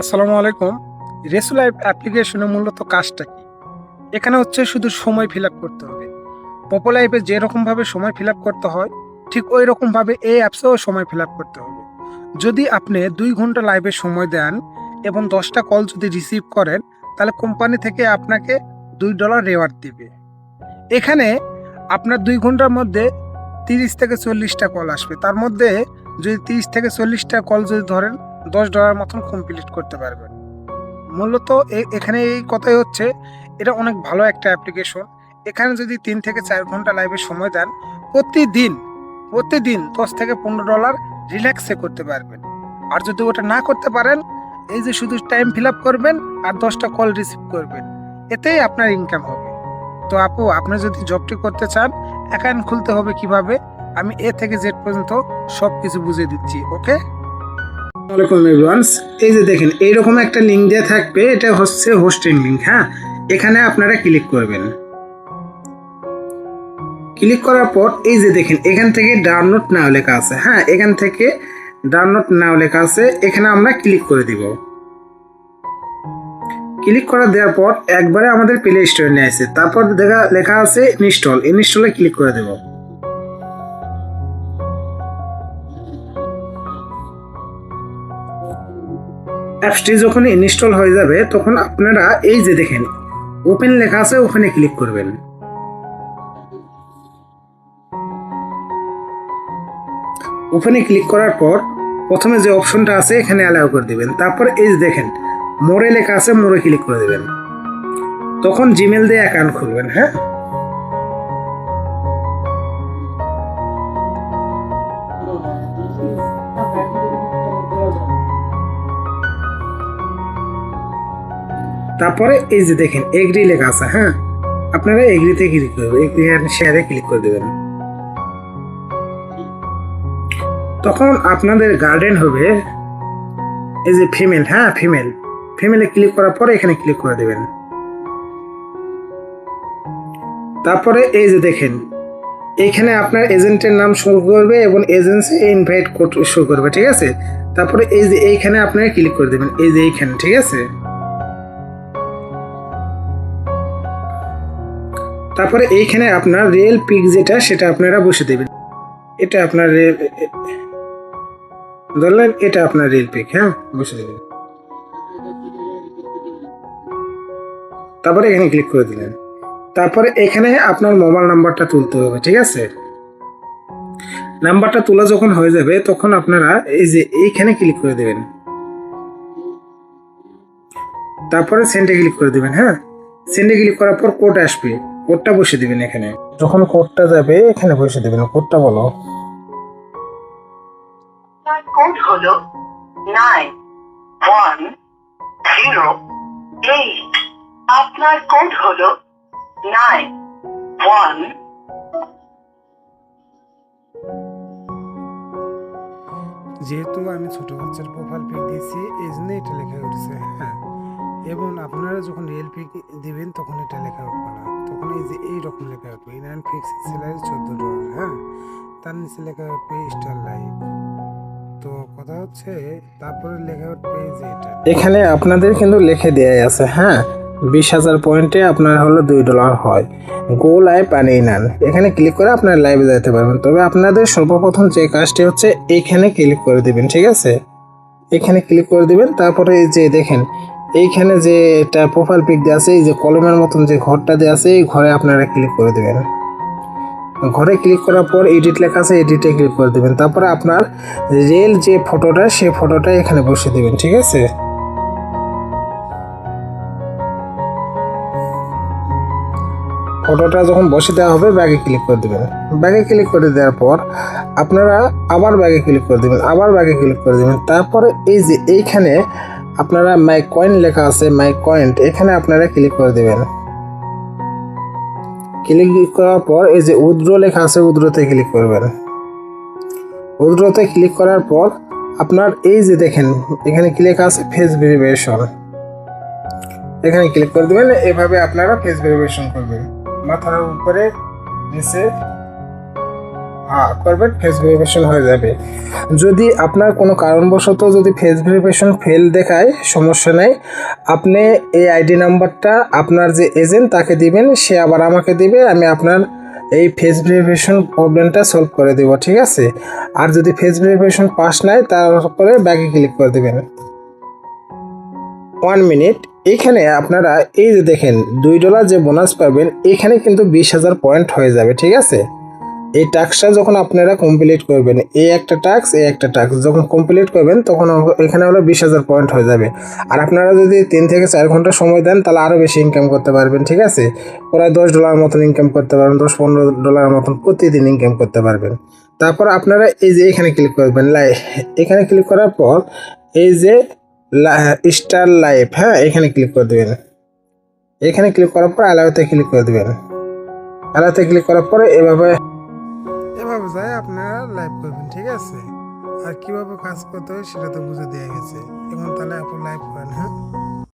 আসসালামু আলাইকুম। রেসুলাইভ অ্যাপ্লিকেশনের মূলত কাজটা কি? এখানে হচ্ছে শুধু সময় ফিল আপ করতে হবে। পপো লাইভে যেরকমভাবে সময় ফিল আপ করতে হয়, ঠিক ওই রকমভাবে এই অ্যাপসেও সময় ফিল আপ করতে হবে। যদি আপনি ২ ঘন্টা লাইভে সময় দেন এবং ১০টা কল যদি রিসিভ করেন, তাহলে কোম্পানি থেকে আপনাকে $২ রিওয়ার্ড দিবে। এখানে আপনার ২ ঘন্টার মধ্যে ৩০ থেকে ৪০টা কল আসবে। তার মধ্যে যদি ৩০ থেকে ৪০টা কল যদি ধরেন, $১০ মতন কমপ্লিট করতে পারবেন। মূলত এখানে এই কথাই হচ্ছে, এটা অনেক ভালো একটা অ্যাপ্লিকেশন। এখানে যদি ৩ থেকে ৪ ঘন্টা লাইভে সময় দেন, প্রতিদিন, প্রতিদিন $১০ থেকে $১৫ রিল্যাক্সে করতে পারবেন। আর যদি ওটা না করতে পারেন, এই যে শুধু টাইম ফিল আপ করবেন আর ১০টা কল রিসিভ করবেন। এতেই আপনার ইনকাম হবে। তো আপু, আপনি যদি জবটি করতে চান, অ্যাকাউন্ট খুলতে হবে কিভাবে? আমি এ থেকে জেড পর্যন্ত সবকিছু বুঝিয়ে দিচ্ছি। ওকে? ওয়ালাইকুম এভরিওয়ানস। এই যে দেখেন, এইরকম একটা লিঙ্ক দেওয়া থাকবে, এটা হচ্ছে হোস্টিং লিঙ্ক। হ্যাঁ, এখানে আপনারা ক্লিক করবেন। ক্লিক করার পর এই যে দেখেন, এখান থেকে ডাউনলোড নাও লেখা আছে। হ্যাঁ, এখান থেকে ডাউনলোড নাও লেখা আছে, এখানে আমরা ক্লিক করে দিব। ক্লিক করে দেওয়ার পর একবারে আমাদের প্লে স্টোরে নিয়ে আসছে। তারপর লেখা আছে ইনস্টলে ক্লিক করে দেব। অ্যাপসটি যখন ইনস্টল হয়ে যাবে, তখন আপনারা এই যে দেখেন ওপেন লেখা আছে, ওখানে ক্লিক করবেন। ওখানে ক্লিক করার পর প্রথমে যে অপশনটা আছে এখানে অ্যালাউ করে দিবেন। তারপর এই যে দেখেন মোরে লেখা আছে, মোরে ক্লিক করে দেবেন। তখন জিমেল দিয়ে অ্যাকাউন্ট খুলবেন। হ্যাঁ, তারপরে এই যে দেখেন এগ্রি লেখা আছে। হ্যাঁ, আপনারা এগ্রিতে ক্লিক করবেন, এগ্রি এন্ড শেয়ারে ক্লিক করে দেবেন। তখন আপনাদের গার্ডেন হবে এই যে ফিমেল। হ্যাঁ, ফিমেলে ক্লিক করার পরে এখানে ক্লিক করে দেবেন। তারপরে এই যে দেখেন এইখানে আপনার এজেন্টের নাম শো করবে এবং এজেন্সি ইনভাইট কোড শো করবে। ঠিক আছে, তারপরে এই যে এইখানে আপনারা ক্লিক করে দেবেন, এই যে এইখানে। ঠিক আছে, তারপরে এইখানে আপনার রিয়েল পিক যেটা, সেটা আপনারা বসে দেবেন। এটা আপনার ধরলেন, এটা আপনার রিয়েল পিক। হ্যাঁ, বসে দেবেন। তারপরে এখানে ক্লিক করে দিলেন। তারপরে এখানে আপনার মোবাইল নাম্বারটা তুলতে হবে। ঠিক আছে, নাম্বারটা তোলা যখন হয়ে যাবে, তখন আপনারা এই যে এইখানে ক্লিক করে দেবেন। তারপরে সেন্ডে ক্লিক করে দিবেন। হ্যাঁ, সেন্ডে ক্লিক করার পর কোড আসবে, কোডটা বসে দিবেন এখানে। যখন কোডটা যাবে এখানে বসে দিবেন। কোডটা বলো। কোড হলো 9108। আপনার কোড হলো 91। যেহেতু আমি ছোট বাচ্চার প্রোফাইল পিক দিয়েছি, এই জন্য এটা লেখা উঠছে। হ্যাঁ, এবং আপনারা যখন রিয়েল পিক দিবেন তখন এটা লেখা উঠবে না, তখন এই যে এইরকম লেখা উঠবে ইনান ফিক্স স্যালারি $14। হ্যাঁ, তার নিচে লেখা উঠবে স্টার লাইভ। তো কথা হচ্ছে, তারপরে লেখা উঠবে যে এটা এখানে আপনাদের কিন্তু লিখে দেওয়া আছে। হ্যাঁ, 20,000 পয়েন্টে আপনার হলো $2 হয়। গো লাইভ আর ইনান, এখানে ক্লিক করে আপনার লাইভে যেতে পারবেন। তবে আপনাদের সর্বপ্রথম যে কাজটি হচ্ছে, এইখানে ক্লিক করে দিবেন। ঠিক আছে, এখানে ক্লিক করে দিবেন। তারপরে এই যে দেখেন এইখানে যে এটা প্রোফাইল পিক দেওয়া আছে, এই যে কলমের মতন যে ঘরটা দেওয়া আছে, এই ঘরে আপনারা ক্লিক করে দিবেন। ঘরে ক্লিক করার পর এডিট লেখা আছে, এডিটে ক্লিক করে দেবেন। তারপরে আপনার রিয়েল যে ফটোটা, সেই ফটোটা এখানে বসিয়ে দেবেন। ঠিক আছে, ফটোটা যখন বসে দেওয়া হবে, ব্যাগে ক্লিক করে দেবেন। ব্যাগে ক্লিক করে দেওয়ার পর আপনারা আবার ব্যাগে ক্লিক করে দেবেন, আবার ব্যাগে ক্লিক করে দেবেন। তারপরে এই যে এইখানে আপনারা মাই কয়েন লেখা আছে, মাই কয়েন্ট, এখানে আপনারা ক্লিক করে দেবেন। ক্লিক করার পর এই যে উইথড্র লেখা আছে, উইথড্রতে ক্লিক করবেন। উইথড্রতে ক্লিক করার পর আপনার এই যে দেখেন এখানে ক্লিক আছে ফেস ভেরিফিকেশন, এখানে ক্লিক করে দেবেন। এভাবে আপনারা ফেস ভেরিফিকেশন করবেন। মাথার উপরে, নিচে, করবেন, ফেস ভেরিফিকেশন হয়ে যাবে। যদি আপনার কোনো কারণবশত যদি ফেস ভেরিফিকেশন ফেল দেখায়, সমস্যা নেই, আপনি এই আইডি নাম্বারটা আপনার যে এজেন্ট তাকে দিবেন, সে আবার আমাকে দিবে, আমি আপনার এই ফেস ভেরিফিকেশন প্রবলেমটা সলভ করে দেব, ঠিক আছে। আর যদি ফেস ভেরিফিকেশন পাস নাই, তারপরে ব্যাকে ক্লিক করে দেবেন। 1 মিনিট। এইখানে আপনারা এই যে দেখেন $2 যে বোনাস পাবেন, এখানে কিন্তু 20,000 পয়েন্ট হয়ে যাবে, ঠিক আছে। এই টাস্কটা যখন আপনারা কমপ্লিট করবেন, এই একটা টাস্ক যখন কমপ্লিট করবেন, তখন এখানে হলো 20,000 পয়েন্ট হয়ে যাবে। আর আপনারা যদি 3 থেকে 4 ঘন্টা সময় দেন, তাহলে আরও বেশি ইনকাম করতে পারবেন, ঠিক আছে। প্রায় $10 মতন ইনকাম করতে পারবেন, $10-15 মতন প্রতিদিন ইনকাম করতে পারবেন। তারপর আপনারা এই যে এখানে ক্লিক করবেন, এখানে ক্লিক করার পর এই যে স্টার লাইফ, হ্যাঁ, এখানে ক্লিক করে দেবেন। এখানে ক্লিক করার পর অ্যালাউতে ক্লিক করে দেবেন। অ্যালাউতে ক্লিক করার পরে এভাবে যায় আপনারা লাইভ করবেন, ঠিক আছে। আর কিভাবে কাজ করতে হয় সেটা তো বুঝে দেওয়া গেছে। এখন তাহলে আপনি লাইভ করেন, হ্যাঁ।